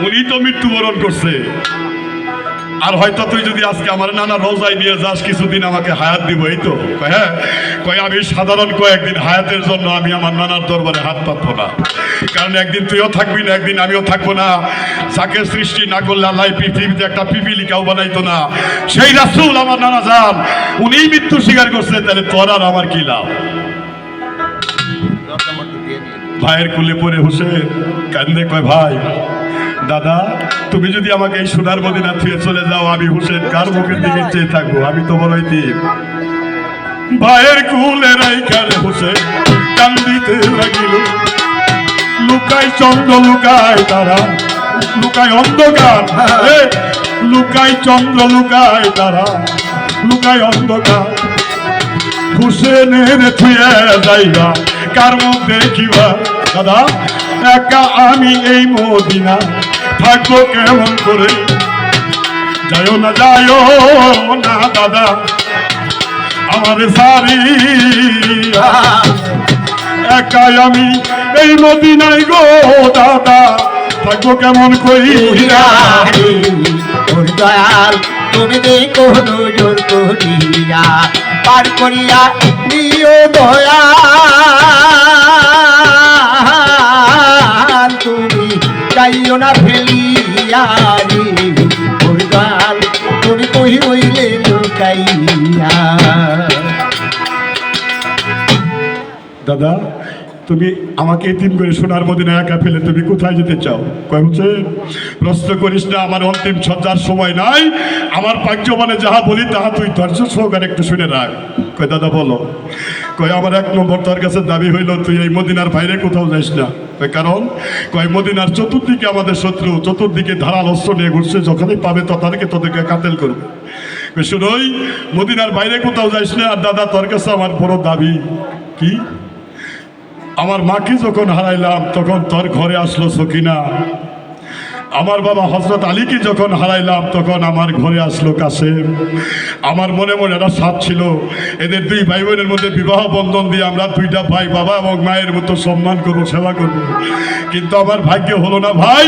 উনি তো মৃত্যুবরণ করছে। আর হয়তো তুই যদি আজকে আমার নানা রোজায় নিয়ে যাস কিছুদিন আমাকে হায়াত দিব, এই তো হ্যাঁ কয় আমি সাধারণ কয়েকদিন হায়াতের জন্য আমি আমার নানার দরবারে হাত পাতবো না, কারণ একদিন তুইও থাকবি না, একদিন আমিও থাকবো না। যাকে সৃষ্টি না করলে আল্লাহ পৃথিবীতে একটা পিপিলিকাও বানাইতো না, সেই রাসূল আমার নানা যান উনিই মৃত্যু স্বীকার করছে, তাহলে তোর আর আমার কি লাভ? ভাইয়ের কুলে পড়ে হোসেন কান্দে কয় ভাই দাদা তুমি যদি আমাকে এই সোনার মদিনা থুয়ে চলে যাও, আমি হোসেন কার মুখের দিকে চেয়ে থাকবো? আমি তো বড়ই দিন। ভাইয়ের কুলে রাইখার হোসেন কান্দিতে লাগিল, লুকাই চন্দ্র লুকায় তারা, লুকায় অন্ধকার, লুকাই চন্দ্র লুকায় তারা, লুকায় অন্ধকার। হোসেনের থুয়ে যাইবা কার মুখ দেখিবা? দাদা একা আমি এই মদিনা থাকবো কেমন করে? যাইও না দাদা আমার সারি, একাই আমি এই মদিনায় গো দাদা থাকবো কেমন করিয়া? দয়াল তুমি দেখো নজর করিয়া, পার করিয়া নিও দয়াল, তুমি যাইও না ফেলিয়া রে। দয়াল তুমি কহি রইলে লুকাইয়া। দাদা তুমি আমাকে এতিম করে সোনার মদিনা একা ফেলে তুমি কোথায় যেতে চাও? কয় হচ্ছে প্রশ্ন করিস না, আমার অন্তিম সজ্জার সময় নাই, আমার পাগ্য মানে যাহা বলি তাহা তুই ধৈর্য সহকারে একটু শুনে রাখ। কয় দাদা বলো। কয় আমার এক নম্বর তোর কাছে দাবি হইল তুই এই মদিনার বাইরে কোথাও যাইস না। কারণ কয় মদিনার চতুর্দিকে আমাদের শত্রু, চতুর্দিকে ধারাল অস্ত্র নিয়ে ঘুরছে, যখনই পাবে তথানিকে তোদেরকে কাতেল করবে। শুনোই মদিনার বাইরে কোথাও যাইস না। আর দাদা তোর কাছে আমার বড় দাবি কি, আমার মাকে যখন হারাইলাম তখন তোর ঘরে আসলো সকিনা, আমার বাবা হযরত আলীকে যখন হারাইলাম তখন আমার ঘরে আসলো কাসেম। আমার মনে মনে একটা সাথ ছিল, এদের দুই ভাই বোনের মধ্যে বিবাহ বন্ধন দিয়ে আমরা দুইটা ভাই বাবা এবং মায়ের মতো সম্মান করবো, সেবা করব। কিন্তু আমার ভাগ্যে হলো না। ভাই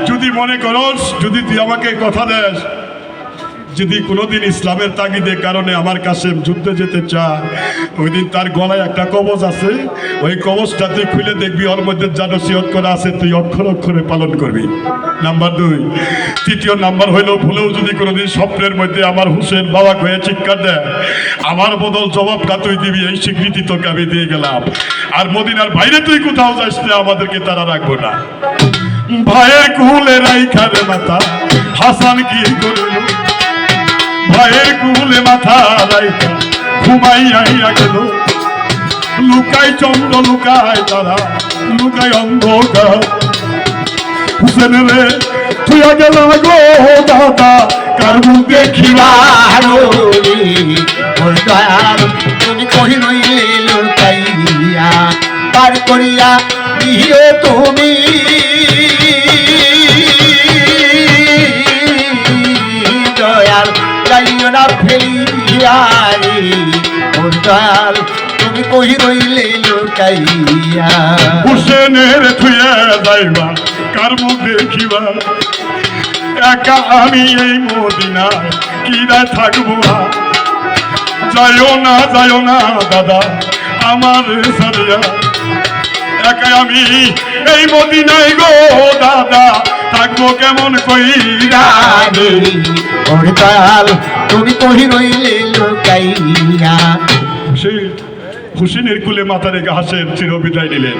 যদি মনে করস, যদি তুই আমাকে কথা দেস, যদি কোনোদিন ইসলামের তাগিদে কারণে আমার কাসেম যুদ্ধে যেতে চায়, ওই দিন তার গলায় একটা কবজ আছে, ওই কবজটা তুই খুলে দেখবি, ওর মধ্যে যা নসিহত করা আছে তুই অক্ষর অক্ষরে পালন করবি। নাম্বার 2। তৃতীয় নাম্বার হইল, ভুলেও যদি কোনোদিন স্বপ্নের মধ্যে আমার হোসেন বাবা হয়ে চিৎকার দেয়, আমার বদল জবাবটা তুই দিবি, এই স্বীকৃতি তোকে আমি দিয়ে গেলাম। আর মদিনার বাইরে তুই কোথাও যাস না, আমাদেরকে তারা রাখবো না। ভাইয়ের কুলে রাইখার মাথা হাসান কি করল, ভাইয়ের কুলে মাথা রাইখা ঘুমাইয়া গেল, লুকাই চন্দ্র লুকায় তারা, লুকাই অন্ধকার। হুসেন রে তুইয়া গেল গো দাদা কার মুখ দেখিবা? দয়াল তুমি কহি রইলে লুকাইয়া, পার করিয়া নিও তুমি দয়াল, যাইও না ফেলিয়া রে। দয়াল তুমি কহি রইলে লুকাইয়া। হুসেনের থুয়ে যাইবা কার মুখ দেখিবা? একা আমি এই মদিনায় কি না থাকবো? যাইও না দাদা আমার সারিয়া, একা আমি এই মদিনায় গো দাদা থাকবো কেমন কইরা রে? দয়াল তুমি কহি রইলে লুকাইয়া। হুসেনের কুলে মাথা রেখে হাসেন চিরবিদায় নিলেন।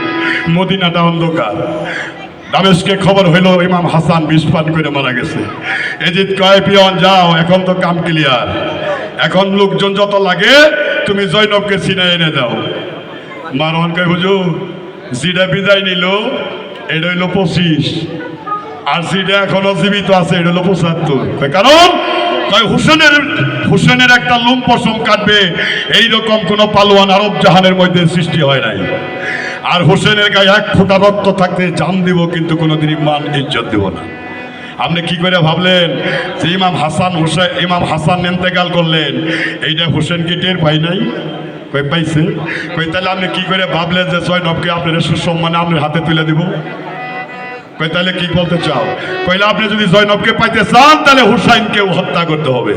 মদিনাটা অন্ধকার। দামেস্কে খবর হইল ইমাম হাসান বিষ পান করে মারা গেছে। এজিদ কয় পিয়ন যাও, এখন তো কাম ক্লিয়ার, এখন লোকজন যত লাগে তুমি জৈনবকে সিনাই এনে দাও। মারওয়ান কয় হুজুর জিডা বিদায় নিল এটা হইল 25, আর জিডা এখনো জীবিত আছে এটা হলো 75। কারণ হুসেনের একটা লুম পশম কাটবে এইরকম কোন পালোয়ান আরব জাহানের মধ্যে সৃষ্টি হয় নাই। আর হোসেনের গায়ে এক ফোঁটা রক্ত থাকতে জান দিব, কিন্তু কোনোদিন মান ইজ্জত দিব না। আপনি কি করে ভাবলেন যে ইমাম হাসান ইন্তেকাল করলেন, এইটা হোসেন কি টের পাই নাই? কই পাইছে? কই তাহলে আপনি কি করে ভাবলেন যে জয়নবকে আপনার সুসম্মানে আপনার হাতে তুলে দিব? কই তাহলে কি বলতে চাও? কইলে আপনি যদি জয়নবকে পাইতে চান তাহলে হুসাইনকেও হত্যা করতে হবে।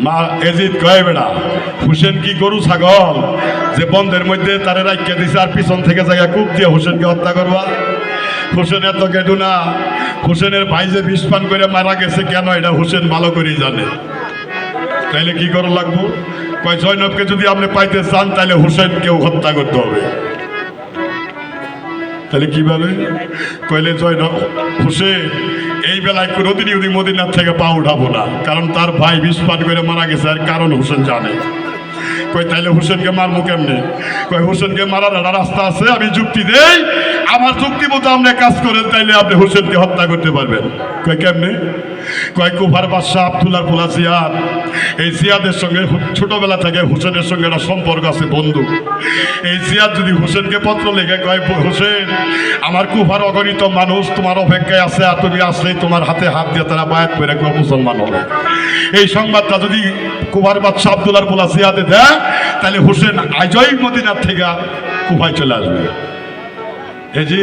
মা এজিদ কয় বেড়া হুসেন কি গরু ছাগল যে বন্ধের মধ্যে তারে রাখিয়ে দিছে আর পিছন থেকে জায়গা কূপ দিয়ে হুসেনকে হত্যা করবা? হুসেন এত কেটু না। হুসেনের ভাই যে বিষ পান করে মারা গেছে কেন এটা হুসেন ভালো করেই জানে। তাইলে কি করা লাগবো? কয় জয়নবকে যদি আপনি পাইতে চান তাহলে হুসেনকেও হত্যা করতে হবে। তাহলে কিভাবে? কইলে জয়নব হুসেন এই বেলায় কোনোদিনই উনি মদিনার থেকে পা উঠাবো না, কারণ তার ভাই বিষ পান করে মারা গেছে আর কারণ হুসেন জানে। কই তাইলে হুসেনকে মারবো কেমনে? কই হুসেনকে মারার একটা রাস্তা আছে, আমি যুক্তি দেই, আমার যুক্তি মতো আপনি কাজ করেন তাইলে আপনি হুসেনকে হত্যা করতে পারবেন। কই কেমনে? কয় কুফার বাদশাহ আব্দুল্লাহ পোলা জিয়াদ, এই জিয়াদের সঙ্গে ছোটবেলা থেকে হুসেনের সঙ্গে একটা সম্পর্ক আছে, বন্ধু। এই জিয়াদ যদি হুসেনকে পত্র লেখে কয় হুসেন আমার কুফার অগণিত মানুষ তোমার অপেক্ষায় আছে আর তুমি আসলেই তোমার হাতে হাত দিয়ে তারা বায়াত করে মুসলমান হবে, এই সংবাদটা যদি কুফার বাদশাহ আব্দুল্লাহ পোলা জিয়াদে দেয় তাহলে হুসেন আজই মদিনার থেকে কুফায় চলে আসবে। এই যে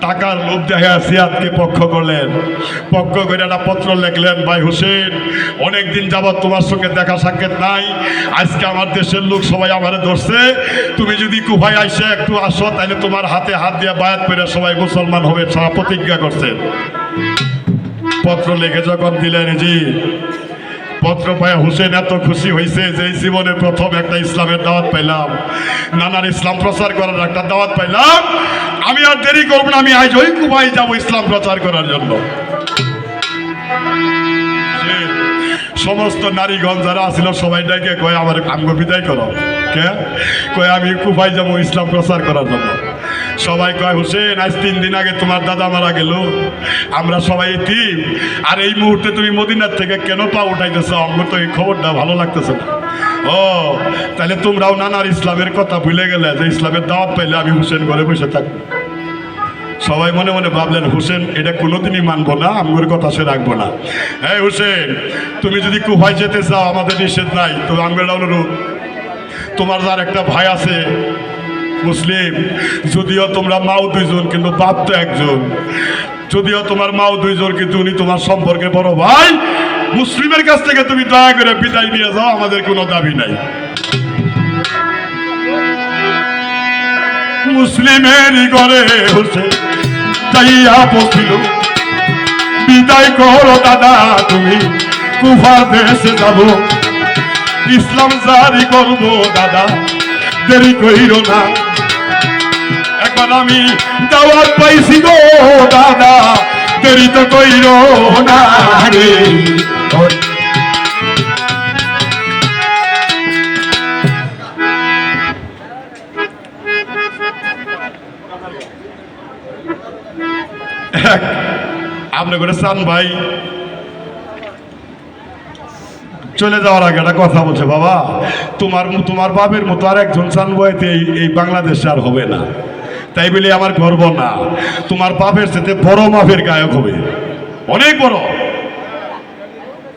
টাকার লোভ দেখা সিয়াদকে পক্ষ করলেন, পক্ষ করে একটা পত্র লিখলেন, ভাই হোসেন অনেকদিন যাবৎ তোমার সঙ্গে দেখা সাক্ষাৎ নাই, আজকে আমার দেশের লোক সবাই আমারে ধরছে, তুমি যদি কুফায় আইসে একটু আসো তাহলে তোমার হাতে হাত দিয়ে বায়াত করে সবাই মুসলমান হবে, সারা প্রতিজ্ঞা করছেন। পত্র লিখে যখন দিলেন, জি পত্র পায় হোসেন এত খুশি হয়েছে যে জীবনে প্রথম একটা ইসলামের দাওয়াত পাইলাম, নানার ইসলাম প্রচার করার একটা দাওয়াত পাইলাম, আমি আর দেরি করব না, আমি আজ ওই কুফায় যাবো ইসলাম প্রচার করার জন্য। সমস্ত নারীগণ যারা আসছিল সবাই ডেকে কয় আমার আমগো বিদায় করো। কে? কয় আমি কুফায় যাবো ইসলাম প্রচার করার জন্য। সবাই কয় হোসেন আজ 3 দিন আগে তোমার দাদা মারা গেল, আমরা সবাই এতিম, আর এই মুহূর্তে তুমি মদিনার থেকে কেন পা উঠাইতেছ? আমার তো এই খবরটা ভালো লাগতেছে না। ও তাহলে তোমরাও নানার ইসলামের কথা ভুলে গেলে যে ইসলামের দাওয়াত পাইলে আমি হোসেন ঘরে বসে থাকবো। সবাই মনে মনে ভাবলেন হোসেন এটা কোনোদিনই মানবো না, আমার কথা সে রাখবো না। হ্যাঁ হোসেন তুমি যদি কুফায় যেতে চাও আমাদের নিষেধ নাই, তো আমরা অনুরোধ, তোমার যার একটা ভাই আছে মুসলিম, যদিও তোমরা মাও 2 জন কিন্তু বাপ তো একজন, যদিও তোমার মাও 2 জন কিন্তু উনি তোমার সম্পর্কে বড় ভাই, মুসলিমের কাছ থেকে তুমি দয়া করে বিদায় নিয়ে যাও, আমাদের কোনো দাবি নাই। মুসলিমেরই ঘরে হোসেন যাইয়া পৌঁছিল, বিদায় করো দাদা তুমি কুফার দেশে যাব, ইসলাম জারি করবো দাদা দেরি কইরো না, একবার আমি দাওয়াত পাইছি গো দাদা দেরি তো কইরো না রে। আপনি করে চান ভাই চলে যাওয়ার আগে একটা কথা বলছে, বাবা তোমার বাপের মতো আর একজন চান বইতে এই বাংলাদেশে আর হবে না, তাই বলে আমার গর্ব না, তোমার বাপের সাথে বড় মাপের গায়ক হবে, অনেক বড়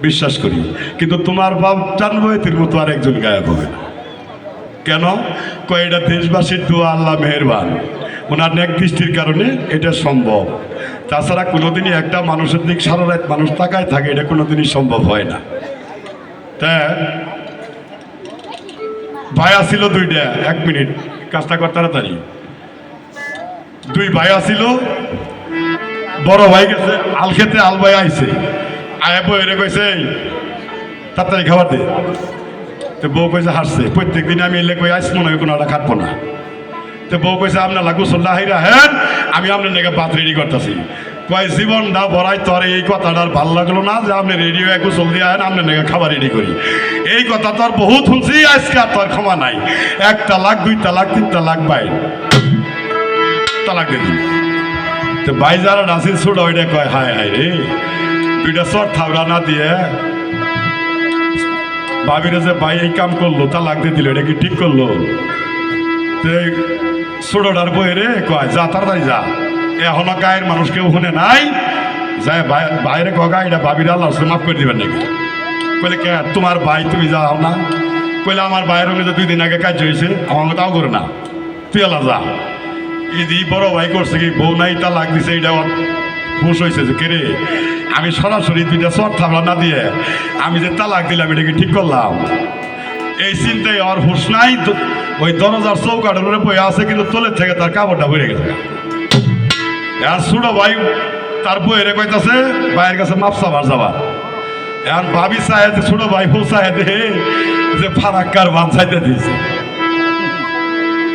বিশ্বাস করি, কিন্তু তোমার বাপ চান বইতের মতো আর একজন গায়ক হবে না। কেন? কয় এটা দেশবাসীর দোয়া, আল্লাহ মেহেরবান, ওনার নেক দৃষ্টির কারণে এটা সম্ভব, তাছাড়া কোনোদিনই একটা মানুষের দিক সারা রাত মানুষ তাকায় থাকে, এটা কোনোদিনই সম্ভব হয় না। তা ভাই আসিল 2টা, 1 মিনিট কাজটা কর তাড়াতাড়ি। 2 ভাই আসিল, বড় ভাই গেছে আল খেতে, আল ভাই আইছে, আয়া বইরে কইছে তাড়াতাড়ি খাবার দে, তো বউ কইছে হাসছে, প্রত্যেক দিন আমি এলে কই আইস মনে হয় কোনো একটা খাটবো না, তো বউ কইছে আপনার লাগুসল্লাহ হ্যাঁ আমি আপনার নাকি ভাত রেডি করতেছি, কয় জীবনটা ভরাই তোর এই কথাটার ভাল লাগলো না যে আপনি রেডি হয়ে গোসল দিয়ে আহেন আপনার নাকি খাবার রেডি করি, এই কথা তোর বহুত শুনছি, আজকে আর তোর ক্ষমা নাই, 1 তালাক 2 তালাক 3 তালাক ভাই তালাক দিয়ে দিন। তো ভাই যারা নাসির ছোট ওইটা কয় হায় হায় রে, 2টা চট থাবড়া না দিয়ে ভাবিরে যে ভাই এই কাম করলো তালাক দিয়ে দিল, এটা কি ঠিক করলো? ছোটটার বইরে কয় যা তাড়াতাড়ি যা, এখনো গায়ের মানুষ কেউ শুনে নাই, যায় বাইরে কগা এটা ভাবির আল্লাহ মাফ করে দিবেন নাকি? কইলে কে তোমার ভাই তুমি যাও না? কইলে আমার ভাইয়ের হলে 2 দিন আগে কাজ হয়েছে, আমার তাও করে না, তুই আল্লাহ যা। ইদি বড় ভাই করছে কি বউ নাই তালাক দিছে এটা হুশ হয়েছে যে কেরে আমি সরাসরি দুইটা চট থামলা না দিয়ে আমি যে তালাক দিলাম এটা কি ঠিক করলাম এই চিন্তায় আর হুশ নাই ওই দরজার চৌকাঠের উপরে বই আছে কিন্তু তোলের থেকে তার কাপড়টা ভরে গেছে আর ছোট ভাই তার বইয়ের কইতাছে ভাইয়ের কাছে মাপ চাবার যাবার এখন ভাবি চায় যে ছোট ভাই বউ চায় দে যে ফারাক্কার বান চাইতে দিয়েছে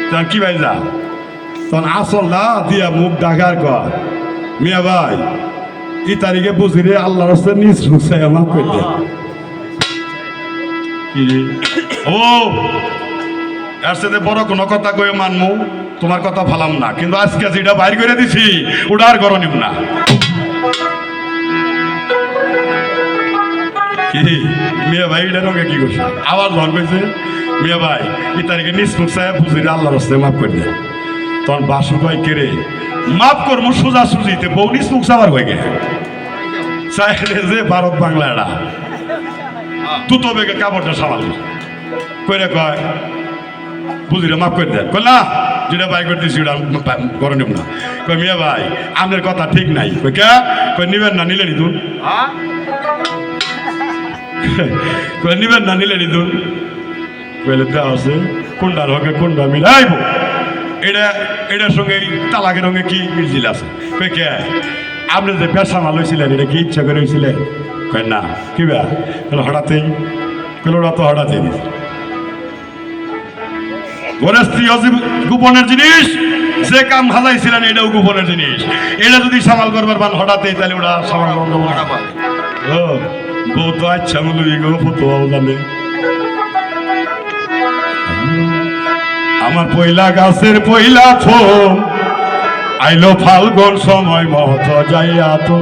তখন কি ভাই যা তখন আসল না দিয়া মুখ ডাকার কর মিয়া ভাই এই তারিখে বুঝি রে আল্লাহর রাস্তায় নিজ রুসাই আমার করতে ও এর সাথে বড় কোনো কথা কয়ে মানমু তোমার কথা ফালাম না কিন্তু আজকে যেটা বাইর করে দিছি ওটা আর করো নিব না কি মিয়া ভাই এটা রঙে কি করছে আবার ধন কইছে মিয়া ভাই এই তারিখে নিজ রুসাই বুঝি রে আল্লাহর রাস্তায় মাফ করে দে তখন বাসু কয় কেড়ে মাফ করবো সোজা সুজিতে বৌনি মুখ সাবার হয়ে গেছে চাইলে যে ভারত বাংলা এরা তুই তো বেগে কাপড়টা সামাল কইরে কয় বুঝিরে মাফ করে দেয় কই না যেটা বাই করে দিচ্ছি ওটা করে নেব না কই মিয়া ভাই আপনার কথা ঠিক নাই কই কে কই নিবেন না নিলে নিতুন কই নিবেন না নিলে নিতুন কইলে দেওয়া আছে কোনটার হকে কোনটা মিলে আইব এটার সঙ্গে তালাকের সঙ্গে কি মিলছিল আছে কই কে আপনি যে পেশা মাল হয়েছিলেন এটা কি ইচ্ছা করে হয়েছিলেন কই না কি বা হঠাৎই ওরা তো হঠাৎই দিছে ঘরের স্ত্রী গোপনের জিনিস যে কাম হাজাইছিলেন এটাও গোপনের জিনিস এটা যদি সামাল করবার বান হঠাৎই তাহলে ওটা সামাল করবো ও বউ তো আচ্ছা মূল্য এগো ফতোয়াও জানে আমার পয়লা গাছের পয়লা ফোন আইলো ফাল্গুন সময় মত যাইয়া তো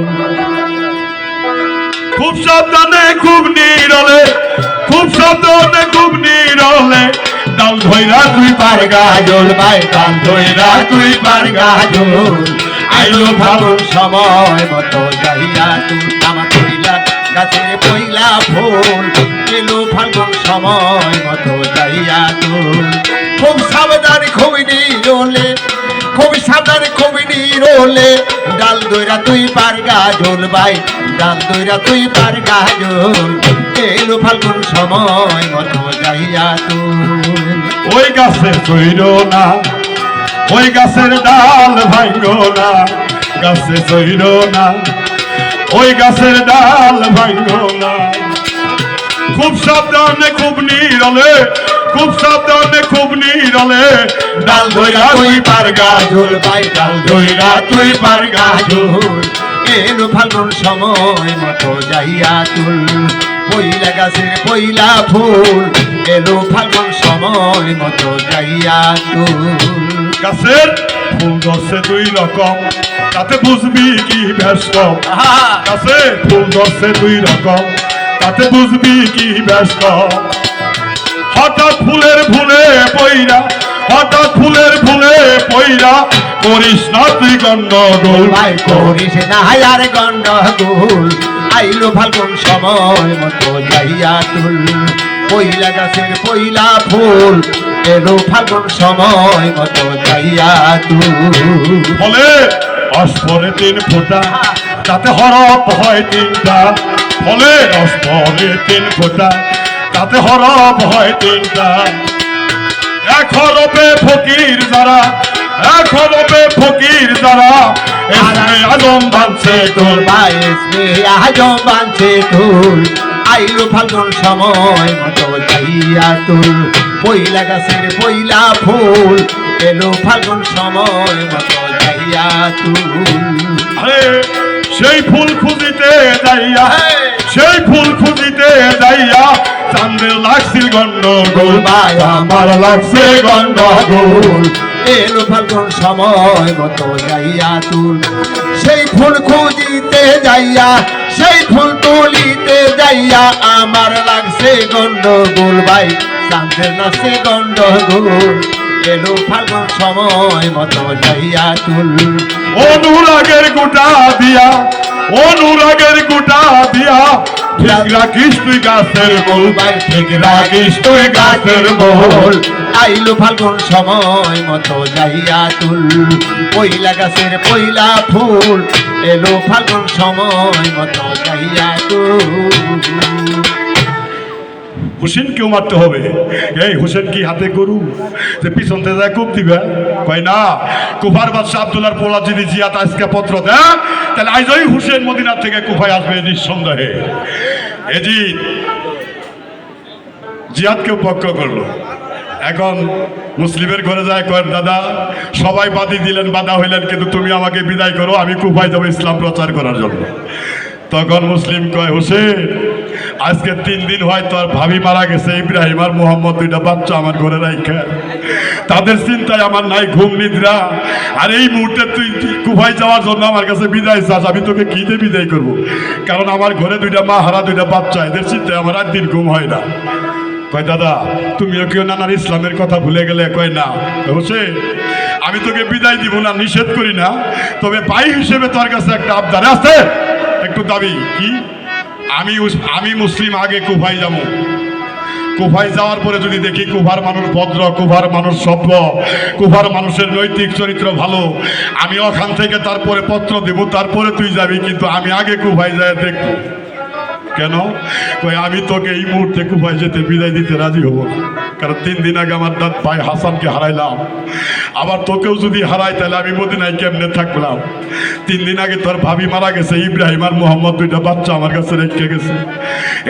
খুব সাবধানে খুব নীরলে খুব সাবধানে খুব নীরলে ডাল ধইরা তুই পার গাজল ভাই কান ধইরা তুই পার গাজল আইলো ফাল্গুন সময় মতো যাইয়া তুই আমার পয়লা গাছের পয়লা ফুল এলো ফাল্গুন সময় মতো যাইয়া তুই খুব সাবধানে খুবই নীরলে খুব সাবধানে খুবই নীরলে ডাল দইরা তুই পার গাজল ভাই ডাল দইরা তুই পার গাজল এলো ফাল্গুন সময় মতো যাইয়া তুই ওই গাছে চইর না ওই গাছের ডাল ভাঙ্গো না গাছে চইর না ওই গাছের ডাল ভাঙ্গো না খুব সাবধানে খুব নীরলে খুব সাবধানে খুব নীরলে ডাল ধইরা তুই পার গাজল ভাই ডাল দইরা তুই পার গাজল এলো ফাল্গুন সময় মতো যাইয়া তুল পয়লা গাছের পয়লা ফুল এলো ফাল্গুন সময় মতো যাইয়া তুল গাছের ফুল ধরছে দুই রকম তাতে বুঝবি কি ব্যস্ত গাছে ফুল ধরছে দুই রকম তাতে বুঝবি কি ব্যস্ত হঠাৎ ফুলের ভুলে পইরা হঠাৎ ফুলের ভুলে পইরা করিস না তুই গন্ডগোল ভাই করিস না আর গন্ডগোল আইলো ফাল্গুন সময় মতো যাইয়া তুল পয়লা গাছের পয়লা ফুল এলো ফাল্গুন সময় মতো যাইয়া তুল ফলে অস্পরে তিন ফোঁটা তাতে হরপ হয় তিনটা ফলে অস্পরে তিন ফোঁটা তাতে হরপ হয় তিনটা এক হরপে ফকির যারা এক হরপে ফকির যারা এসে আজম বানছে তোর ভাই আজম বানছে তুল আইলো ফাল্গুন সময় মতো যাইয়া তুল পয়লা গাছের পয়লা ফুল এলো ফাল্গুন সময় মতো যাইয়া তুল আরে সেই ফুল খুঁজিতে যাইয়া সেই ফুল খুঁজিতে যাইয়া চান্দের লাগছিল গন্ডগোল ভাই আমার লাগছে গন্ডগোল এলো ফাল্গুন সময় মতো যাইয়া তুল সেই ফুল খুঁজিতে যাইয়া সেই ফুল তুলিতে যাইয়া আমার লাগছে গন্ডগোল ভাই চাঁদের নাচে গন্ডগোল এলো ফাল্গুন সময় মতো যাইয়া তুল অনুরাগের গোটা দিয়া অনুরাগের গোটা দিয়া ঠিক রাখিস তুই গাছের মূল, ঠিক রাখিস তুই গাছের মূল। আইলো ফাল্গুন সময় মতো যাইয়া তুল, পইলা গাছের পইলা ফুল, এলো ফাল্গুন সময় মতো যাইয়া তুল। হুসেনকেও মারতে হবে। এই হুসেন কি হাতে গরু যে পিছন থেকে যায় খুব দিবে? কয় না, কুফার বাদশাহ আব্দুল্লাহর পোলা যদি জিয়াত আজকে পত্র দেয়, তাহলে আজই হুসেন মদিনার থেকে কুফায় আসবে নিঃসন্দেহে। এজিদ জিয়াদকেও পক্ষ করলো। এখন মুসলিমের ঘরে যায়, কয় দাদা সবাই বাদী দিলেন, বাধা হইলেন, কিন্তু তুমি আমাকে বিদায় করো, আমি কুফায় যাবো ইসলাম প্রচার করার জন্য। তখন মুসলিম কয়, হোসেন আজকে 3 দিন হয় তোর ভাবি মারা গেছে, ইব্রাহিম আর মোহাম্মদ, 2টা বাচ্চা আমার ঘরে রাখা, তাদের চিন্তায় আমার নাই ঘুম নিদ্রা। আর এই মুহূর্তে তুই কুফায় যাওয়ার জন্য আমার কাছে বিদায় চাস, আমি তোকে কি দিয়ে বিদায় করবো? কারণ আমার ঘরে 2টা মা হারা, 2টা বাচ্চা, এদের চিন্তায় আমার আর দিন ঘুম হয় না। কয় দাদা তুমিও কেউ নানার ইসলামের কথা ভুলে গেলে? কয় না। হোসেন আমি তোকে বিদায় দিব না, নিষেধ করি না, তবে ভাই হিসেবে তোর কাছে একটা আবদার আছে, একটু দাবি কি? আমি মুসলিম আগে কুফায় যাবো, কুফায় যাওয়ার পরে যদি দেখি কুফার মানুষ ভদ্র, কুফার মানুষ সভ্য, কুফার মানুষের নৈতিক চরিত্র ভালো, আমি ওখান থেকে তারপরে পত্র দেব, তারপরে তুই যাবি, কিন্তু আমি আগে কুফায় যায় দেখবো। কেন? কই আমি তোকে এই মুহূর্তে কুফায় যেতে বিদায় দিতে রাজি হব না, কারণ 3 দিন আগে আমার দাঁত ভাই হাসানকে হারাইলাম, আবার তোকেও যদি হারাই তাহলে আমি মদিনায় কেমনে থাকলাম? 3 দিন আগে তোর ভাবি মারা গেছে, ইব্রাহিম আর মোহাম্মদ 2টা বাচ্চা আমার কাছে রেখে গেছে,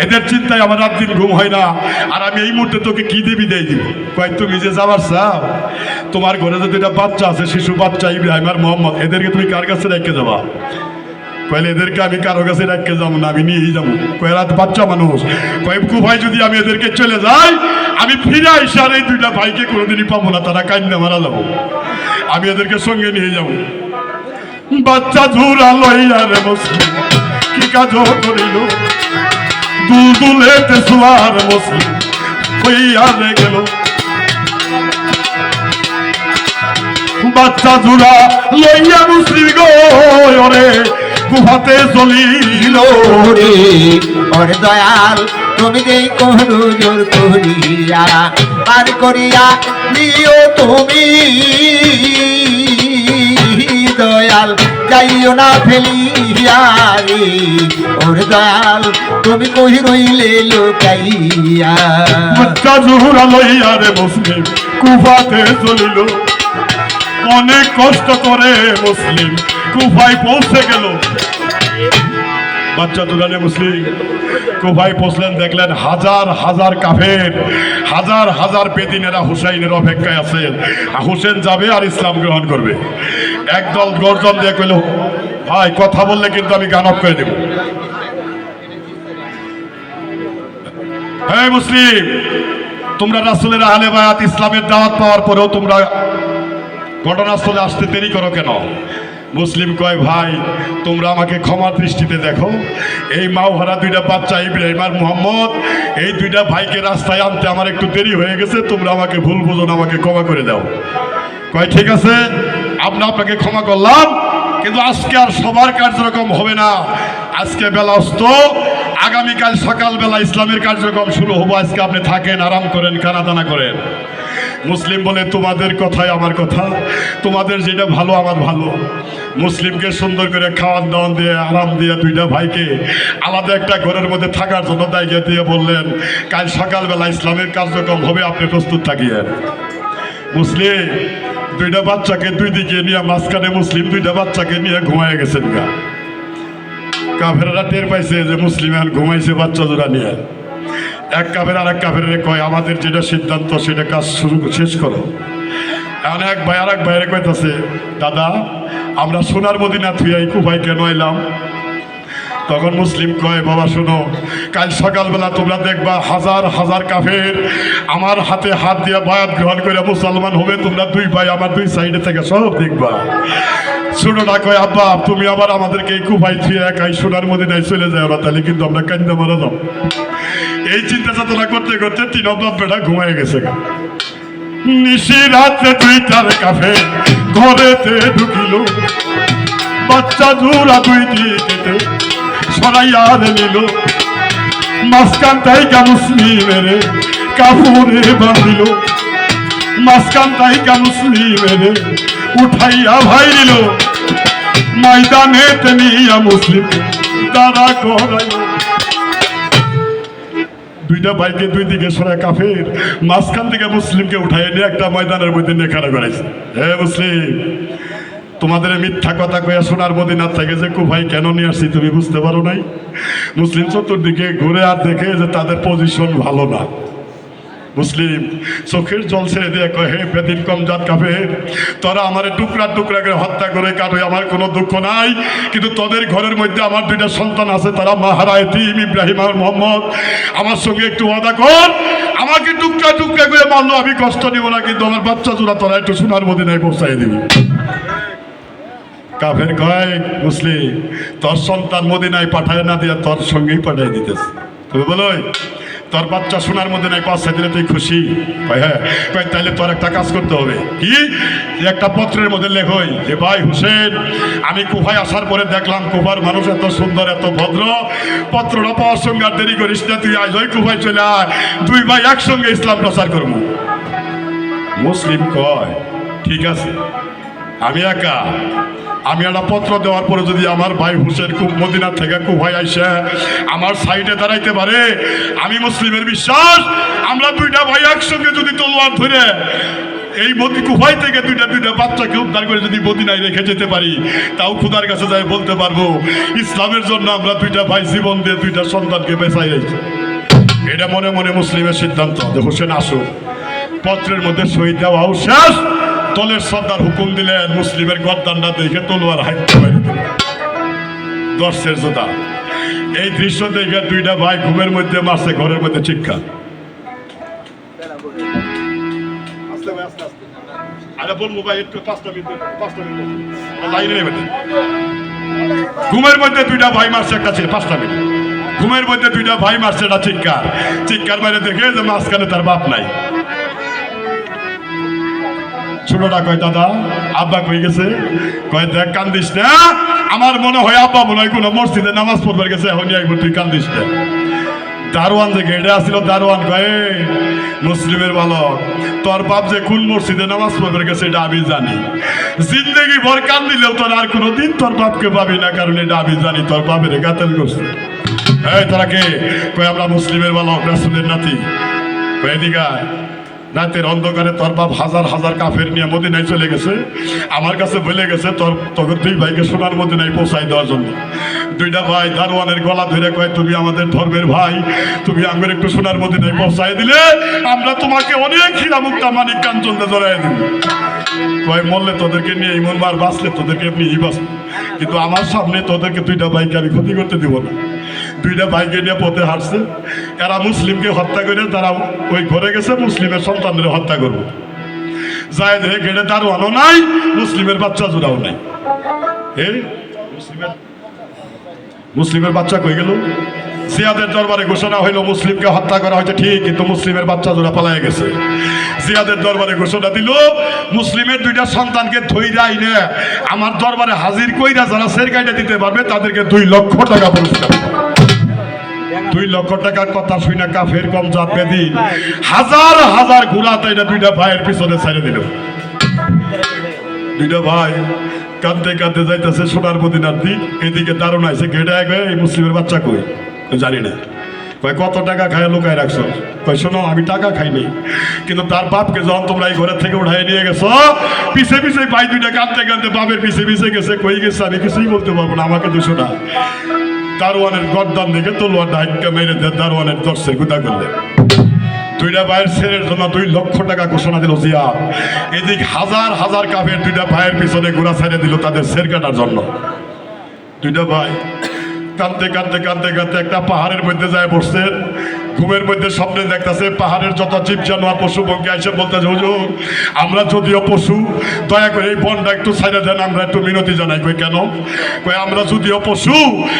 এদের চিন্তায় আমার রাত দিন ঘুম হয় না, আর আমি এই মুহূর্তে তোকে কি দিয়ে বিদায় দিব? কয় তুমি যে যাবার চাও, তোমার ঘরে যে 2টা বাচ্চা আছে, শিশু বাচ্চা ইব্রাহিম আর মোহাম্মদ, এদেরকে তুমি কার কাছে রেখে যাবা? কইলে এদেরকে আমি কারো কাছে রাখতে যাবো না, আমি নিয়েই যাবো। কয় রাত বাচ্চা মানুষ, কয় কুফায় যদি আমি এদেরকে চলে যাই, আমি ফিরে আইসা আর এই 2টা ভাইকে কোনোদিনই পাবো না, তারা কান্না মারা যাবো, আমি এদেরকে সঙ্গে নিয়ে যাবো। বাচ্চা ঝুরা লইয়া রে মুসলিম কি কাজ করিল, দুলদুলেতে সুয়ার মুসলিম হইয়া রে গেল। বাচ্চা ঝুরা লইয়া মুসলিম গো ওরে গুহাতে চলিল রে ওর দয়াল, তুমি যে কোন জোর করিয়া পার করিয়া নিও তুমি, দয়াল যাইও না ফেলিয়া রে ওর দয়াল, তুমি কহি রইলে লোকাইয়া। বাচ্চা ঝুরা লইয়া রে মুসলিম কুফাতে চলিল, অনেক কষ্ট করে মুসলিম কুফায় পৌঁছে গেল। বাচ্চা দুলানে মুসলিম কুফায় পৌঁছলেন, দেখলেন হাজার হাজার কাফের, হাজার হাজার বেদিনেরা হুসাইনের অপেক্ষায় আছেন, হুসেন যাবে আর ইসলাম গ্রহণ করবে। একদল গর্জন দিয়ে কইল, ভাই কথা বললে কিন্তু আমি গান অফ করে দেব। হ্যাঁ মুসলিম, তোমরা রাসূলের আহলে বায়াত ইসলামের দাওয়াত পাওয়ার পরেও তোমরা ঘটনাস্থলে আসতে দেরি করো কেন? মুসলিম কয়, ভাই তোমরা আমাকে ক্ষমা দৃষ্টিতে দেখো, এই মাওহারা 2টা বাচ্চা ইব্রাহিম আর মোহাম্মদ, এই 2টা ভাইকে রাস্তায় আনতে আমার একটু দেরি হয়ে গেছে, তোমরা আমাকে ভুল বুঝো না, আমাকে ক্ষমা করে দাও। কয় ঠিক আছে, আপনাকে ক্ষমা করলাম, কিন্তু আজকে আর সবার কার্যক্রম হবে না, আজকে বেলা অস্ত, আগামীকাল সকালবেলা ইসলামের কার্যক্রম শুরু হবো, আজকে আপনি থাকেন, আরাম করেন, কানাদানা করেন। মুসলিম বলে, তোমাদের কথাই আমার কথা, তোমাদের যেটা ভালো আমার ভালো। মুসলিমকে সুন্দর করে খাওয়ান দাওয়ান দিয়ে আরাম দিয়ে 2টা ভাইকে আলাদা একটা ঘরের মধ্যে থাকার জন্য দায়িত্ব দিয়ে বললেন, কাল সকালবেলা ইসলামের কার্যক্রম হবে, আপনি প্রস্তুত থাকিয়েন। মুসলিম 2টা বাচ্চাকে 2 দিকে নিয়ে, মাঝখানে মুসলিম 2টা বাচ্চাকে নিয়ে ঘুমায় গেছেন গা। কাফেররা টের পাইছে যে মুসলিম এখন ঘুমাইছে বাচ্চা জোড়া নিয়ে। এক কাফের আর এক কাফের কয়, আমাদের যেটা সিদ্ধান্ত সেটা কাজ শেষ করো। এখন এক ভাই আর এক ভাইয়ের কইতাছে, দাদা আমরা সোনার মদিনা থুয়ে এই কুফায় কেন এলাম? তখন মুসলিম কয়, বাবা শোনো, কাল সকালবেলা তোমরা দেখবা হাজার হাজার কাফের আমার হাতে হাত দিয়ে বায়াত গ্রহণ করে মুসলমান হবে, তোমরা 2 ভাই আমার 2 সাইডে থেকে সব দেখবা। ছোটটা কয়, আব্বা তুমি আবার আমাদেরকে এই কুফায় থুয়ে একাই সোনার মদিনায় চলে যায় ওরা, তাহলে কিন্তু আমরা কান্দা মারা যাব। এই চিন্তা চেতনা করতে করতে 3 বেটা ঘুমায় গেছে। নিশি রাত্রে 2টার কাফের ঘরেতে ঢুকিল, বাচ্চা ঝুরা 2 দিকে সরাইয়া নিল, মাঝখান তাইকা মুসলিমের কাপড়ে বাঁধিল, মাঝখান তাইকা মুসলিমের উঠাইয়া ভাই দিল, ময়দানে নিয়া মুসলিম দাঁড়া করাইল। দুইটা বাইকে দুই দিকে সরায় কাফের, মাঝখান থেকে মুসলিমকে উঠাই নিয়ে একটা ময়দানের মধ্যে নিয়ে খাড়া করাইছে। হে মুসলিম, তোমাদের মিথ্যা কথা কয়া সোনার মদিনার থেকে যে কুফাই কেন নিয়ে আসছি তুমি বুঝতে পারো নাই? মুসলিম চতুর্দিকে ঘুরে আর দেখে যে তাদের পজিশন ভালো না। মুসলিম চোখের জল ছেড়ে দিয়ে কয়, হে বেদিন কম জাত কাফের, তোরা আমার টুকরা টুকরা করে হত্যা করে কাটে, আমার কোনো দুঃখ নাই, কিন্তু তোদের ঘরের মধ্যে আমার দুইটা সন্তান আছে, তারা মাহারা এতিম ইব্রাহিম আর মোহাম্মদ, আমার সঙ্গে একটু ওয়াদা কর, আমাকে টুকরা টুকরা করে মারলো আমি কষ্ট নিব না, কিন্তু আমার বাচ্চা জোড়া তোরা একটু সোনার মদিনায় পৌঁছাই দিবি। কাফের কয়, মুসলিম তোর সন্তান মদিনায় পাঠায় না দিয়ে তোর সঙ্গেই পাঠাই দিতেছে, তুমি বলো তোর বাচ্চা সোনার মদিনায় পৌঁছাই দিলে তুই খুশি? কয় হ্যাঁ। কয় তাহলে তোর একটা কাজ করতে হবে, কি? একটা পত্রের মধ্যে লেখই যে ভাই হুসেন, আমি কুফায় আসার পরে দেখলাম কুফার মানুষ এত সুন্দর এত ভদ্র, পত্রটা পাওয়ার সঙ্গে আর দেরি করিস না, তুই আজ ওই কুফায় চলে আয়, দুই ভাই একসঙ্গে ইসলাম প্রচার করবো। মুসলিম কয় ঠিক আছে, আমি একা, আমি একটা পত্র দেওয়ার পরে যদি আমার ভাই হুসেন খুব মদিনা থেকে কুফাই আইসে আমার সাইডে দাঁড়াইতে পারে, আমি মুসলিমের বিশ্বাস আমরা দুইটা ভাই একসঙ্গে যদি তলোয়ার ধরে এই কুফাই থেকে দুইটা বাচ্চাকে উদ্ধার করে যদি মদিনায় রেখে যেতে পারি, তাও খুদার কাছে যাই বলতে পারবো ইসলামের জন্য আমরা দুইটা ভাই জীবন দিয়ে দুইটা সন্তানকে বেঁচাই রেখেছি। এটা মনে মনে মুসলিমের সিদ্ধান্ত যে হোসেন আসো, পত্রের মধ্যে সই দেওয়াও শেষ, দলের সর্দার হুকুম দিলেন মুসলিমের গদ্দানটা দেখে তলোয়ার হাইতে পারি দর্শের জোদা। এই দৃশ্য দেখে দুইটা ভাই ঘুমের মধ্যে মারছে, ঘরের মধ্যে চিৎকার। ঘুমের মধ্যে দুইটা ভাই মারছে, একটা ছিল 5টা মিনিট, ঘুমের মধ্যে দুইটা ভাই মারছে, একটা চিৎকার, চিৎকার মারে দেখে যে মাঝখানে তার বাপ নাই। ছোটটা কয়, দাদা আব্বা কই গেছে? কয় দেখ কান্দিস না, আমার মনে হয় আব্বা মনে হয় কোনো মসজিদে নামাজ পড়বার গেছে, এখন আইব, তুই কান্দিস না। দারোয়ান যে গেটে আসছিল, দারোয়ান কয়, মুসলিমের বালক, তোর বাপ যে কোন মসজিদে নামাজ পড়বার গেছে এটা আমি জানি, জিন্দগি ভর কান্দিলেও তোর আর কোনোদিন তোর বাপকে পাবি না, কারণ এটা আমি জানি তোর বাপের গাতেল করছে। এই তোরা কে? কয় আমরা মুসলিমের বালক, রাসূলের নাতি। কয় এদিকে আয়। রাতের অন্ধকারে তোর বাপ হাজার হাজার কাফের নিয়ে মদিনায় চলে গেছে, আমার কাছে বলে গেছে তোর দুই ভাইকে সোনার মদিনায় পৌঁছাই দেওয়ার জন্য। দুইটা ভাই দারোয়ানের গলা ধরে কয়, তুমি আমাদের ধর্মের ভাই, তুমি আমার একটু সোনার মদিনায় পৌঁছাই দিলে আমরা তোমাকে অনেক হীরা মুক্তা মানিক কাঞ্চনটা জড়াই দিব। কয় মরলে তোদেরকে নিয়ে ইমন মার, বাঁচলে তোদেরকে এমনি বাঁচবে, কিন্তু আমার সামনে তোদেরকে দুইটা ভাইকে আমি ক্ষতি করতে দিব না। দুইটা ভাইকে নিয়ে পথে হাঁটছে, এরা মুসলিমকে হত্যা করে তারা ওই ঘরে গেছে মুসলিমের সন্তানদের হত্যা করবো। যায় দেখে গেটে দারোয়ানও নাই, মুসলিমের বাচ্চা জোড়াও নাই। মুসলিমের বাচ্চা কই গেল? জিয়াদের দরবারে ঘোষণা হইল মুসলিমকে হত্যা করা হয়েছে ঠিক, কিন্তু মুসলিমের বাচ্চা জোড়া পালায় গেছে। জিয়াদের দরবারে ঘোষণা দিল মুসলিমের দুইটা সন্তানকে ধইরা আইনে আমার দরবারে হাজির কইরা যারা সেরকাইটা দিতে পারবে তাদেরকে 2 লক্ষ টাকা পুরস্কার। 2 লক্ষ টাকার কথা শুনে কাফের কম জাত বেদিন হাজার হাজার ঘোড়া তাইটা দুইটা ভাইয়ের পিছনে ছেড়ে দিল। দুইটা ভাই কাঁদতে কাঁদতে যাইতেছে সোনার মদিনার দিক, এদিকে দারুণ আছে গেটে এই মুসলিমের বাচ্চা কই? জানি না। কয় কত টাকা খায় লুকায় রাখছো? কয় শোনো আমি টাকা খাইনি, কিন্তু তার বাপকে যখন তোমরা এই ঘরের থেকে উঠাই নিয়ে গেছো, পিছে পিছে ভাই দুইটা কাঁদতে কাঁদতে বাপের পিছে পিছে গেছে, কই গেছে আমি কিছুই বলতে পারবো না, আমাকে 200 টাকা। দারোয়ানের গর্দান দেখে তলোয়ার ধাক্কা মেরে দারোয়ানের দর্শে গুদা করলেন। দুইটা ভাইয়ের ছেলের জন্য 2 লক্ষ টাকা ঘোষণা দিল জিয়া। এদিক হাজার হাজার কাফের দুইটা ভাইয়ের পিছনে ঘোড়া ছেড়ে দিল তাদের ছেড় কাটার জন্য। দুইটা ভাই কাঁদতে কাঁদতে কাঁদতে কাঁদতে একটা পাহাড়ের মধ্যে যায় বসছেন। ঘুমের মধ্যে স্বপ্নে দেখতেছে পাহাড়ের যত জীব জানোয়ার পশু পঙ্খী এসে বলতেছে, হুজুর আমরা যদিও পশু, দয়া করে এই বনটা একটু ছাইড়া দেন, আমরা একটু মিনতি জানাই। কই কেন? কই আমরা যদিও পশু,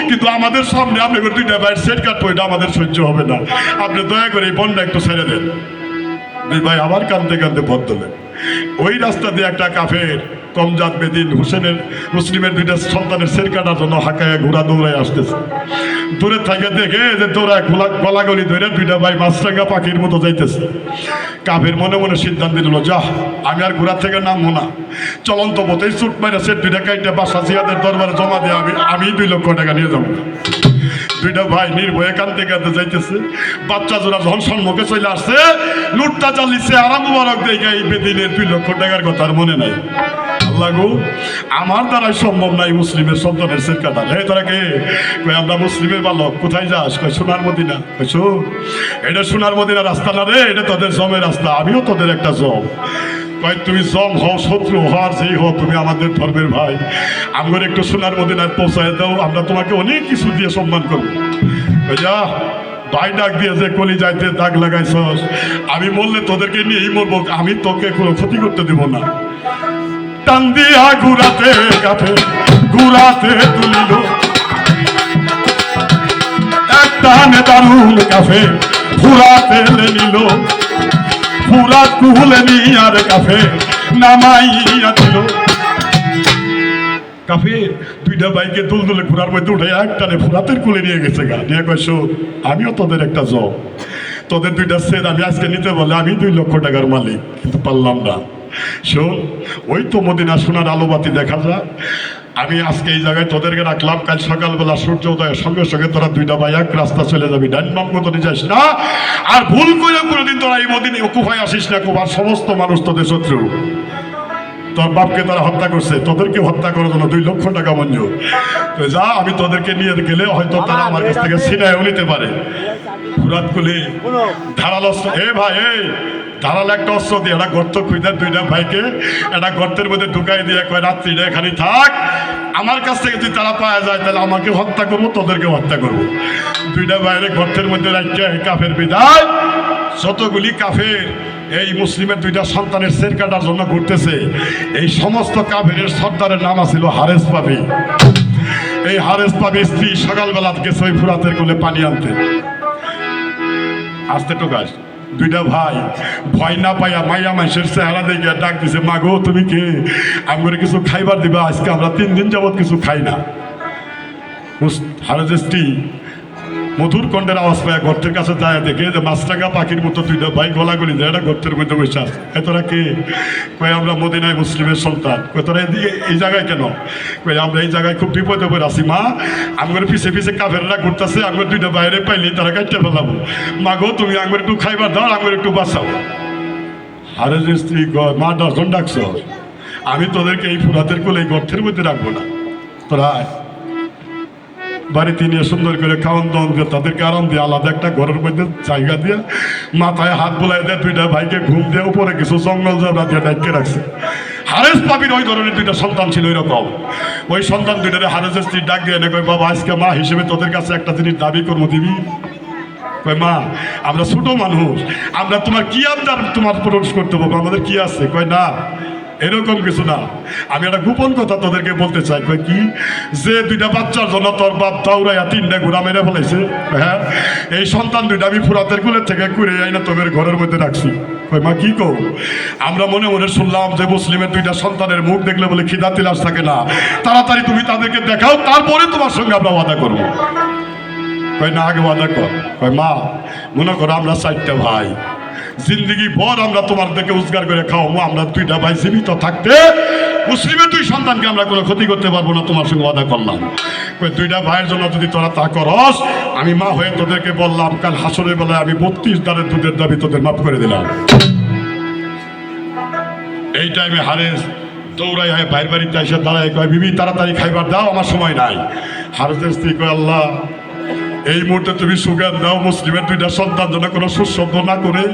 কিন্তু আমাদের সামনে আপনি দুইটা ভাইয়ের সেট কাটবো, এটা আমাদের সহ্য হবে না, আপনি দয়া করে এই বনটা একটু ছাইড়া দেন। দুই ভাই আবার কাঁদতে কাঁদতে পথ দিলেন। ওই রাস্তা দিয়ে একটা কাফের কমজাত বেদিন হোসেনের মুসলিমের দুইটা সন্তানের সের কাটার জন্য হাঁকায় ঘোড়া দৌড়ায় আসতেছে। দূরে থেকে দেখে যে দৌড়ায় গলাগলি ধরে দুইটা ভাই মাছরাঙ্গা পাখির মতো যাইতেছে। কাফের মনে মনে সিদ্ধান্ত নিল, যা আমি আর ঘোড়া থেকে নামবো না, চলন্ত পথেই চুট মাইরা সে দুইটা কাইটা বাসা জিয়াদের দরবারে জমা দিয়ে আমি 2 লক্ষ টাকা নিয়ে যাবো। দুইটা ভাই নির্ভয়ে কান্দতে কান্দতে যাইতেছে। বাচ্চা জোড়া যখন সম্মুখে চলে আসছে, লুটটা চালিয়েছে আরাম মুবারক দেখে এই বেদিনের 2 লক্ষ টাকার কথা আর মনে নাই। আল্লাহ গো, আমার দ্বারাই সম্ভব নাই মুসলিমের সন্তানের সের কাটা। হে তোরা কে? কই আমরা মুসলিমের বালক। কোথায় যাস? কই সোনার মদিনা। কই শোন, এটা সোনার মদিনা রাস্তা না রে, এটা তোদের জমের রাস্তা, আমিও তোদের একটা জম। কয় তুমি জম হও, শত্রু হওয়ার যেই হও, তুমি আমাদের ধর্মের ভাই, আমার একটু সোনার মদিনায় পৌঁছায় দাও, আমরা তোমাকে অনেক কিছু দিয়ে সম্মান করবো। যা ভাই ডাক দিয়ে যে কলি যাইতে দাগ লাগাইছস, আমি বললে তোদেরকে নিয়েই মরবো, আমি তোকে কোনো ক্ষতি করতে দেব না। টান দিয়া ঘুরাতে কাফে ঘুরাতে তুলিল, একটা দারুণ কাফে ঘুরাতে নিল, ফুরাত কুলে নিয়ার কাফে নামাইয়া দিল। কাফে দুইটা বাইকে দুলদুলে ঘোরার মধ্যে উঠে একটানে ফুরাতের কুলে নিয়ে গেছে গা। নিয়ে কয়েছো আমিও তোদের একটা জব, তোদের দুইটা সেট আমি আজকে নিতে বলে আমি 2 লক্ষ টাকার মালিক, কিন্তু পারলাম না। শোন, ওই তো মদিনা সোনার আলোবাতি দেখা যায়, আমি আজকে এই জায়গায় তোদেরকে রাখলাম, কাল সকালবেলা সূর্য উদয়ের সঙ্গে সঙ্গে তোরা দুইটা ভাই এক রাস্তা চলে যাবি, ডাইন বাম মতো যাস না, আর ভুল করে কোনোদিন তোরা এই মদিনে কুফায় আসিস না। কুফার সমস্ত মানুষ তোদের শত্রু, তোর বাপকে তারা হত্যা করছে, তোদেরকে হত্যা করার জন্য 2 লক্ষ টাকা মঞ্জুর। তো যা, আমি তোদেরকে নিয়ে গেলে হয়তো তারা আমার কাছ থেকে ছিনায়ও নিতে পারে। ফুরাত কুলি ধারালো অস্ত্র, এ ভাই এই ধারালো একটা অস্ত্র দিয়ে একটা গর্ত খুঁজে দুইটা ভাইকে একটা গর্তের মধ্যে ঢুকাই দিয়ে কয় রাত্রিটা এখানে থাক, আমার কাছ থেকে যদি তারা পাওয়া যায় তাহলে আমাকে হত্যা করবো, তোদেরকে হত্যা করবো। দুইটা বাইরে গর্তের মধ্যে রাখিয়া কাফের বিদায় যতগুলি কাফের এই মুসলিমের 2টা সন্তানের সের কাটার জন্য ঘুরতেছে, এই সমস্ত কাফেরের সর্দারের নাম ছিল হারেস পাবি। এই হারেস পাবি স্ত্রী সকালবেলা গেছে ওই ফুরাতের কোলে পানি আনতে। আসতে টোকাস, 2টা ভাই ভয় না পাইয়া মাইয়া মানুষের চেহারা দেখে ডাক দিছে, মা গো তুমি কে? আমি কিছু খাইবার দিবা, আজকে আমরা 3 দিন যাবৎ কিছু খাই না। হারেস স্ত্রী মধুর কণ্ঠের আওয়াজ পায় গর্তের কাছে যায়, দেখে যে মাছরাঙা পাখির মতো 2টা ভাই গলাগলি দেয়, একটা গর্তের মধ্যে বসে আছে। তোরা কে? কয় আমরা মদিনায় মুসলিমের সন্তান। কয় তোরা এদিকে এই জায়গায় কেন? কয় আমরা এই জায়গায় খুব বিপদে পড়ে আছি মা, আমার পিছে পিছে কাফেররা ঘুরতেছে, আমার 2টা বাইরে পাইলেই তারা কাটতে ফেলাবো, মা গো তুমি আমার একটু খাইবার দাও, আমার একটু বাঁচাও। আরে যে স্ত্রী মা 10 জন ডাকছ, আমি তোদেরকে এই ফুরাতের কোলে এই গর্তের মধ্যে রাখবো না, তোরা বাড়িতে নিয়ে সুন্দর করে খাওয়ান দাওয়ান দিয়ে তাদেরকে আরাম দিয়ে আলাদা একটা ঘরের মধ্যে জায়গা দিয়ে মাথায় হাত বোলাই দিয়ে 2টা ভাইকে ঘুম দিয়ে উপরে কিছু জঙ্গল জবরা দিয়ে ডাইকে রাখছে। হারেস পাবির ওই ধরনের 2টা সন্তান ছিল এরকম। ওই সন্তান 2টারে হারেসের স্ত্রী ডাক দিয়ে এনে কয়, বাবা আজকে মা হিসেবে তোদের কাছে একটা জিনিস দাবি করবো, দিবি? কয় মা আমরা ছোট মানুষ, আমরা তোমার কি আবদার তোমার প্রবেশ করতে পারবো, আমাদের কি আছে? কয় না এরকম কিছু না, আমি একটা গোপন কথা তোদেরকে বলতে চাই। কয় কি? যে 2টা বাচ্চার জন্য তোর বাপ দাউরাইয়া 3টা ঘোড়া মেরে ফেলাইছে, হ্যাঁ এই সন্তান 2টা আমি ফুরাতের কুলের থেকে কুড়ে যাই না তোদের ঘরের মধ্যে রাখছি। কয় মা কি কও? আমরা মনে মনে শুনলাম যে মুসলিমের 2টা সন্তানের মুখ দেখলে বলে খিদা তিলাস থাকে না, তাড়াতাড়ি তুমি তাদেরকে দেখাও, তারপরে তোমার সঙ্গে আমরা ওয়াদা করবো। কয় না আগে ওয়াদা কর। কয় মা মনে করো আমরা 4টা ভাই, জিন্দগি ভর আমরা তোমার থেকে উজগার করে খাওয়াবো, আমরা 2টা ভাই জীবিত থাকতে মুসলিমের 2 সন্তানকে আমরা কোনো ক্ষতি করতে পারবো না, তোমার সঙ্গে ওয়াদা করলাম। 2টা ভাইয়ের জন্য যদি তোরা তা করস, আমি মা হয়ে তোদেরকে বললাম কাল হাসরের বেলায় আমি 32 দাঁড়ের দুধের দাবি তোদের মাফ করে দিলাম। এই টাইমে হারেস দৌড়াই হয় ভাইয়ের বাড়িতে এসে দাঁড়ায়, কয় বিবি তাড়াতাড়ি খাইবার দাও, আমার সময় নাই। হারেসের স্ত্রী কয়, আল্লাহ এই মুহূর্তে তুমি সুগান দাও, মুসলিমের 2টা সন্তান যেন কোনো সুশব্দ না করে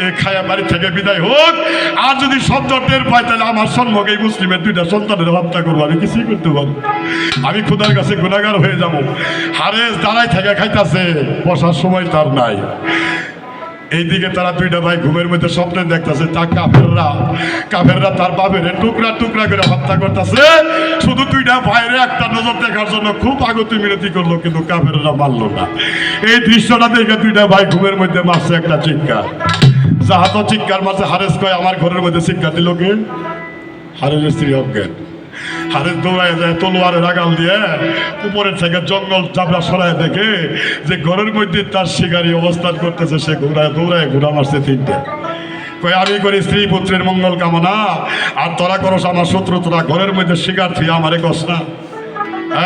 এ খায়া বাড়ি থেকে বিদায় হোক, আর যদি শব্দ টের পাই তাহলে আমার সম্মুখে মুসলিমের 2টা সন্তানের হত্যা করবো, আমি কিছুই করতে পারবো, আমি খোদার কাছে গুনাহগার হয়ে যাবো। হারেস দাঁড়াই থেকে খাইতেছে, বসার সময় তার নাই। এইদিকে তারা 2টা ভাই ঘুমের মধ্যে স্বপ্নে দেখতেছে, তা কাফেররা তার বাপের টুকরা টুকরা করে হত্যা করতেছে। শুধু 2টা ভাইরে একটা নজর দেখার জন্য খুব আগতি মিনতি করলো, কিন্তু কাফেররা মারলো না। এই দৃশ্যটা দেখে 2টা ভাই ঘুমের মধ্যে মারছে একটা চিৎকার। যাহাতো চিৎকার মারছে, হারেস কয় আমার ঘরের মধ্যে চিৎকার দিল কে? হারেজের স্ত্রী অজ্ঞান। হারেজ দৌড়ায় যায় তলোয়ারের আগাল দিয়ে, উপরের থেকে জঙ্গল চাপড়া সরায় দেখে যে ঘরের মধ্যে তার শিকারী অবস্থান করতেছে। সে দৌড়ায় ঘোড়া মারছে 3টে। কই আমি করি স্ত্রী পুত্রের মঙ্গল কামনা, আর তোরা করস আমার শত্রু। তোরা ঘরের মধ্যে শিকার তুই আমারে কস না।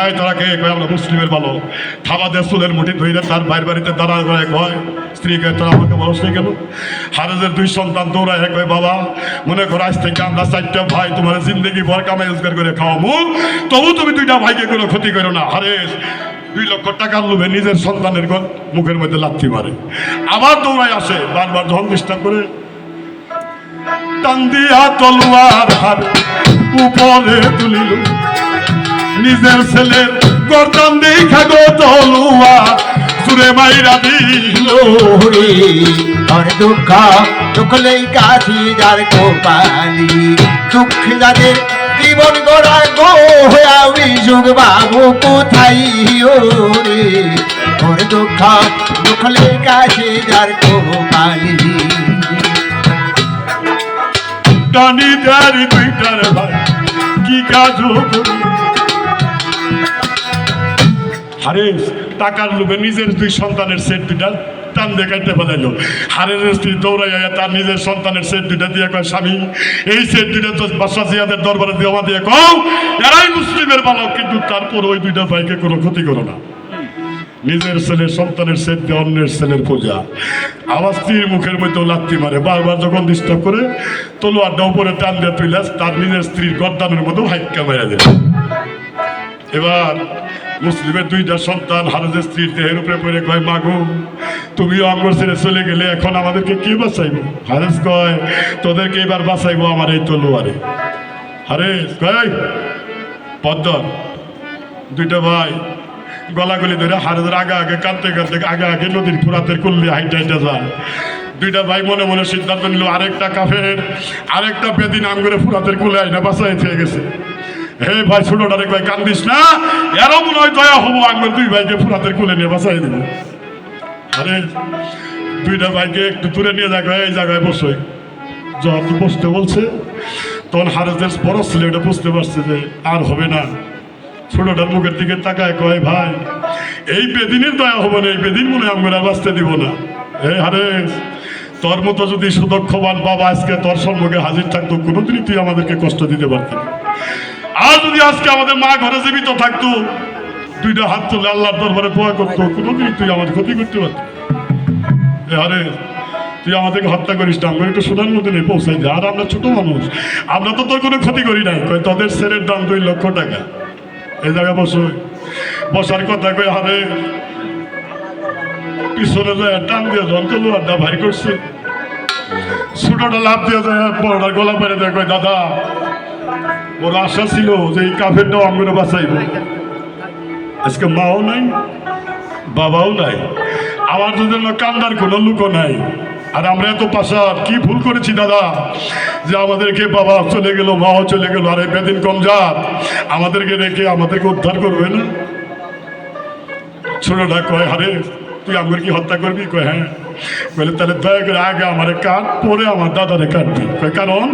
এই তোরা কে? কয় আমরা মুসলিমের ভালো। থাবা দিয়ে চুলের মুঠি ধইরে তার বাইর বাড়িতে দাঁড়া করে কয়, স্ত্রী কয় তোরা আমাকে বলস না কেন? হারেজের 2 সন্তান দৌড়ায় কয়, বাবা মনে করো আজ থেকে আমরা 4টা ভাই তোমার জিন্দগি ভর কামাই রোজগার করে খাওয়াবো, তবু তুমি 2টা ভাইকে কোনো ক্ষতি করো না। হারেজ 2 লক্ষ টাকার লোভে নিজের সন্তানের মুখের মধ্যে লাথি মারে, আবার দৌড়ায় আসে। বারবার যখন ডিস্টার্ব করে, টান দিয়া তলোয়ার হাত উপরে তুলিল, নিজের ছেলের গর্দান দেখা গো তলোয়ার সুরে মাইরা দিল। রে আর দুঃখ দুঃখলেই কাছি যার কোপালি, দুঃখ যাদের জীবন গড়া গো আমি যুগ বাবু কোথায় রে। ওর দুঃখ দুঃখলেই কাছি যার কোপালি, টানি দারি 2টার ভাই কি কাজ করি। হারেস টাকার লোভে নিজের 2 সন্তানের সেট 2টা টান দিয়ে কাটতে ফেলাইলো। হারের স্ত্রী দৌড়াইয়া তার নিজের সন্তানের সেট 2টা দিয়ে কয়, স্বামী এই সেট 2টা তো বাদশা জিয়াদের দরবারে জমা দিয়ে কও এরাই মুসলিমের বালক, কিন্তু তারপর ওই 2টা ভাইকে কোনো ক্ষতি করো না। নিজের ছেলের সন্তানের সেট দিয়ে অন্যের ছেলের পূজা। আবার স্ত্রীর মুখের মধ্যে লাথি মারে, বারবার যখন ডিস্টার্ব করে তলোয়ারটা উপরে টান দিয়ে তুইলে তার নিজের স্ত্রীর গর্দানের মতো হাইক্কা মেরে দেয়। এবার মুসলিমের 2টা সন্তান হারেজের স্ত্রীর দেহের উপরে পড়ে কয়, মাগো তুমিও আমার ছেড়ে চলে গেলে, এখন আমাদেরকে কে বাঁচাইবো? হারেজ কয়, তোদেরকে এবার বাঁচাইবো আমার এই তলোয়ারে। হারেজ কয় পদ্মর 2টা ভাই গলাগলি ধরে হারেজের আগে কাঁদতে কাঁদতে আগে নদীর ফুরাতের কুল্লি হাইটা হাইটা যায়। 2টা ভাই মনে মনে সিদ্ধান্ত নিল, আরেকটা কাফের আরেকটা বেদিন নাম করে ফুরাতের কুলে আইনা বাঁচাই থেকে গেছে। হে ভাই ছোটটারে কয়, কান্দিস না, এরও মনে হয় দয়া হবো, আমার 2 ভাইকে ফুরাতের কুলে নিয়ে বাঁচাই দেবো। আরে 2টা ভাইকে একটু দূরে নিয়ে যায়, এই জায়গায় বসে। যখন বসতে বলছে তখন হারেজের বড় ছেলে ওটা বুঝতে পারছে যে আর হবে না। ছোটটার মুখের দিকে তাকায় কয়, ভাই এই বেদিনের দয়া হবো না, এই বেদিন মনে হয় আমরা বাঁচতে দিব না। এই হারেজ তোর মতো যদি সুদক্ষবান বাবা আজকে তোর সম্মুখে হাজির থাকতো, কোনোদিনই তুই আমাদেরকে কষ্ট দিতে পারতি না। আর যদি আজকে আমাদের মা ঘরে জীবিত থাকতো, 2টা হাত তুলে আল্লাহর দরবারে দোয়া করতো, কোনোদিনই তুই আমাদের ক্ষতি করতে পারতি। আরে তুই আমাদেরকে হত্যা করিস না, আমরা একটু সোনার মধ্যে নেই পৌঁছাই দিই। আর আমরা ছোট মানুষ, আমরা তো তোর কোনো ক্ষতি করি নাই। কয় তোদের ছেলের দাম 2 লক্ষ টাকা। এই জায়গায় বসার কথা কয়, আরে পিছনে যায় টান দিয়ে যন্ত্র আড্ডা ভারী করছে, ছোটটা লাভ দিয়ে যায় বড়টার গলা পেরে দেয়, কয় দাদা বড় আশা ছিল যে এই কাফেরটাও আমরা বাঁচাইব। আজকে মাও নাই বাবাও নাই, আমার জন্য কান্দার কোনো লোকও নাই। আর আমরা এত পাশার কি ভুল করেছি দাদা, যে আমাদেরকে বাবা চলে গেল, মাও চলে গেল, আর এই বেদিন কম জাত আমাদেরকে রেখে আমাদেরকে উদ্ধার করবে না। ছোটটা কয়, আরে তুই আমার কি হত্যা করবি? কয় হ্যাঁ। বলে তাহলে দয়া করে আগে আমার কাট, পরে আমার দাদারে কাটবি। কয় কারণ?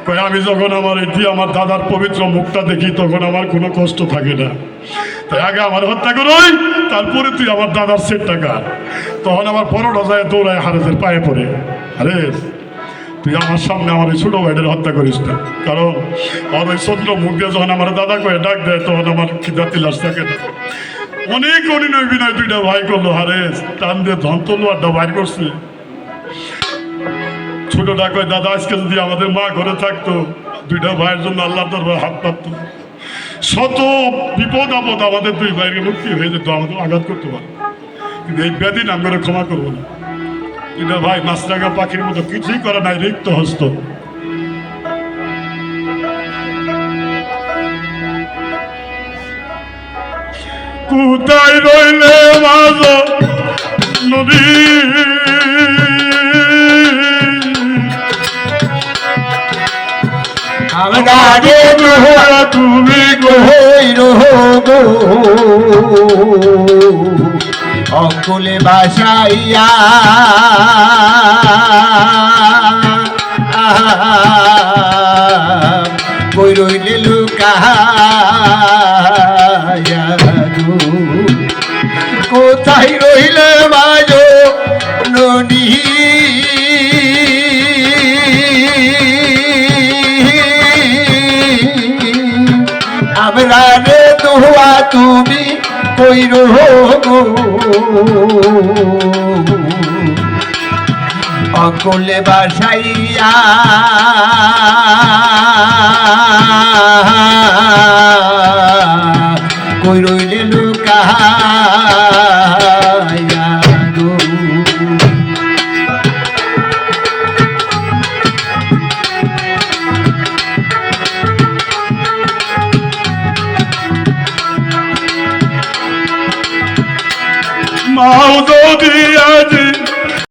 কয় আমি যখন আমার এটি আমার দাদার পবিত্র মুখটা দেখি তখন আমার কোনো কষ্ট থাকে না, তাই আগে আমার হত্যা করোই, তারপরে তুই আমার দাদার সেটটা কাট। তখন আমার বড়টা যায় দৌড়ায় হারেজের পায়ে পড়ে, আরে তুই আমার সামনে আমার এই ছোটো ভাইটার হত্যা করিস না, কারণ আর ওই চন্দ্র মুখ দিয়ে যখন আমার দাদা কয়ে ডাক দেয় তখন আমার খিদা তিলাস থাকে না। অনেক অভিনয় বিনয় 2টা ভাই করলো, হারেস টান দিয়ে ধন তলোয়ারটা বাইর করছে। ছোটটা কয়, দাদা আজকে যদি আমাদের মা ঘরে থাকতো, 2টা ভাইয়ের জন্য আল্লাহর দরবারে হাত পাততো, শত বিপদ আপদ আমাদের 2 ভাইয়ের মুক্তি হয়ে যেত, আমাদের আঘাত করতে পারে। কিন্তু এই বেদিন আমরা ক্ষমা করবো না। 2টা ভাই মাছরাঙা পাখির মতো কিছুই করে নাই, রিক্ত হস্ত। কোথায় রইলে মাঝ নদী, তুমি অঙ্কুলে বাসাইয়া কই রইলে লুকায়া গো কোথায় রইলে মায়ো নদী আমরা রে দোয়া তুমি কই রো অকলে বাসাইয়া কই রইলে লুকায়া গো মাও যদি আজি